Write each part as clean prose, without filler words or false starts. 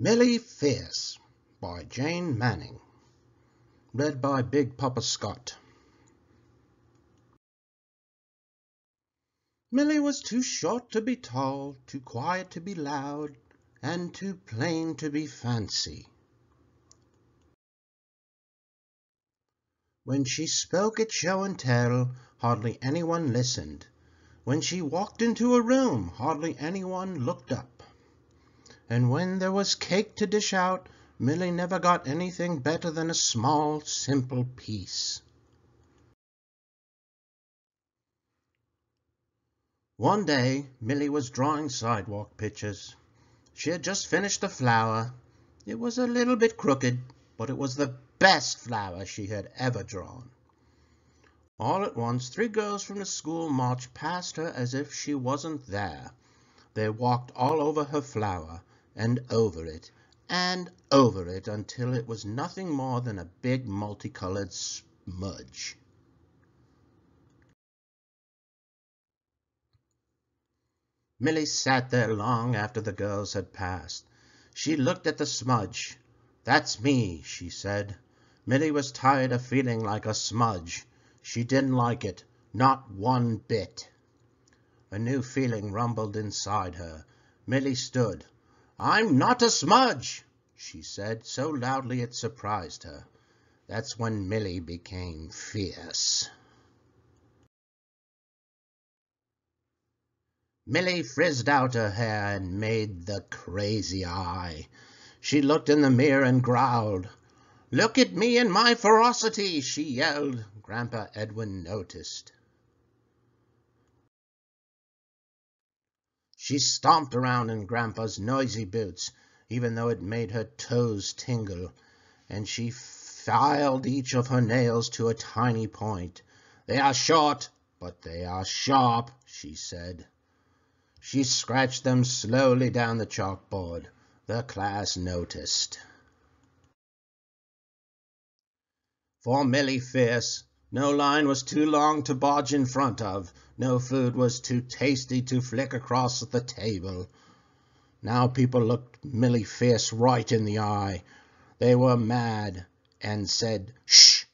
Millie Fierce by Jane Manning. Read by Big Papa Scott. Millie was too short to be tall, too quiet to be loud, and too plain to be fancy. When she spoke at show and tell, hardly anyone listened. When she walked into a room, hardly anyone looked up. And when there was cake to dish out, Millie never got anything better than a small, simple piece. One day, Millie was drawing sidewalk pictures. She had just finished a flower. It was a little bit crooked, but it was the best flower she had ever drawn. All at once, 3 girls from the school marched past her as if she wasn't there. They walked all over her flower, and over it until it was nothing more than a big multicolored smudge. Millie sat there long after the girls had passed. She looked at the smudge. "That's me," she said. Millie was tired of feeling like a smudge. She didn't like it, not one bit. A new feeling rumbled inside her. Millie stood. "I'm not a smudge," she said, so loudly it surprised her. That's when Millie became fierce. Millie frizzed out her hair and made the crazy eye. She looked in the mirror and growled. "Look at me and my ferocity," she yelled. Grandpa Edwin noticed. She stomped around in Grandpa's noisy boots, even though it made her toes tingle, and she filed each of her nails to a tiny point. "They are short, but they are sharp," she said. She scratched them slowly down the chalkboard. The class noticed. For Millie Fierce, no line was too long to barge in front of, no food was too tasty to flick across the table. Now people looked Millie Fierce right in the eye. They were mad and said, "Shh!"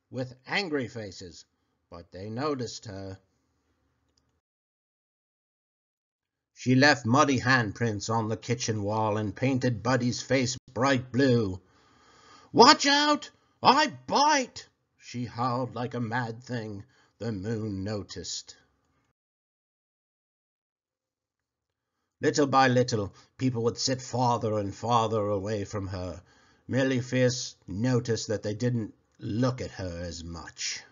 with angry faces, but they noticed her. She left muddy handprints on the kitchen wall and painted Buddy's face bright blue. "Watch out! I bite!" she howled like a mad thing. The moon noticed. Little by little, people would sit farther and farther away from her. Millie Fierce noticed that they didn't look at her as much.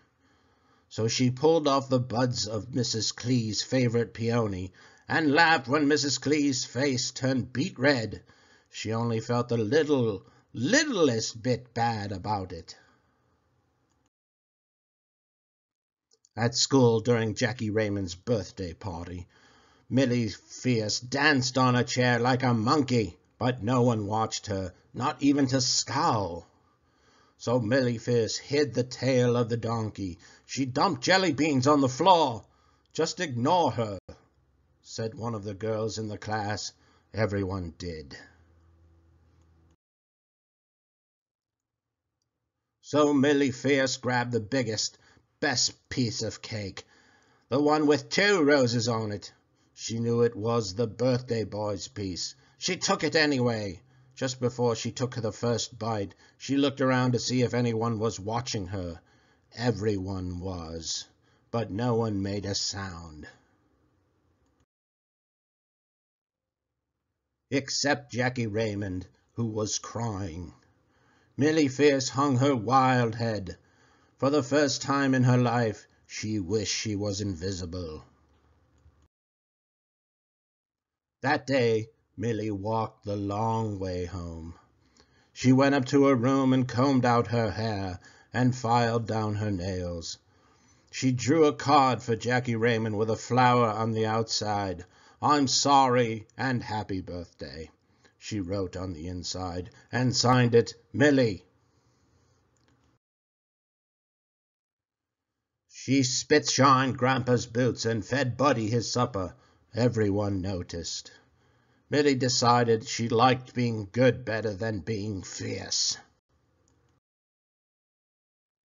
So she pulled off the buds of Mrs. Clee's favorite peony and laughed when Mrs. Clee's face turned beet red. She only felt the littlest bit bad about it. At school, during Jackie Raymond's birthday party, Millie Fierce danced on a chair like a monkey, but no one watched her, not even to scowl. So Millie Fierce hid the tail of the donkey. She dumped jelly beans on the floor. "Just ignore her," said one of the girls in the class. Everyone did. So Millie Fierce grabbed the biggest, best piece of cake, the one with 2 roses on it. She knew it was the birthday boy's piece. She took it anyway. Just before she took the first bite, she looked around to see if anyone was watching her. Everyone was, but no one made a sound. Except Jackie Raymond, who was crying. Millie Fierce hung her wild head. For the first time in her life, she wished she was invisible. That day, Millie walked the long way home. She went up to her room and combed out her hair and filed down her nails. She drew a card for Jackie Raymond with a flower on the outside. "I'm sorry and happy birthday," she wrote on the inside, and signed it Millie. She spit-shined Grandpa's boots and fed Buddy his supper. Everyone noticed. Millie decided she liked being good better than being fierce.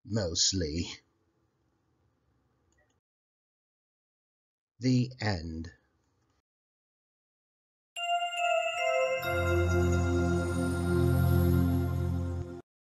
Mostly. The end.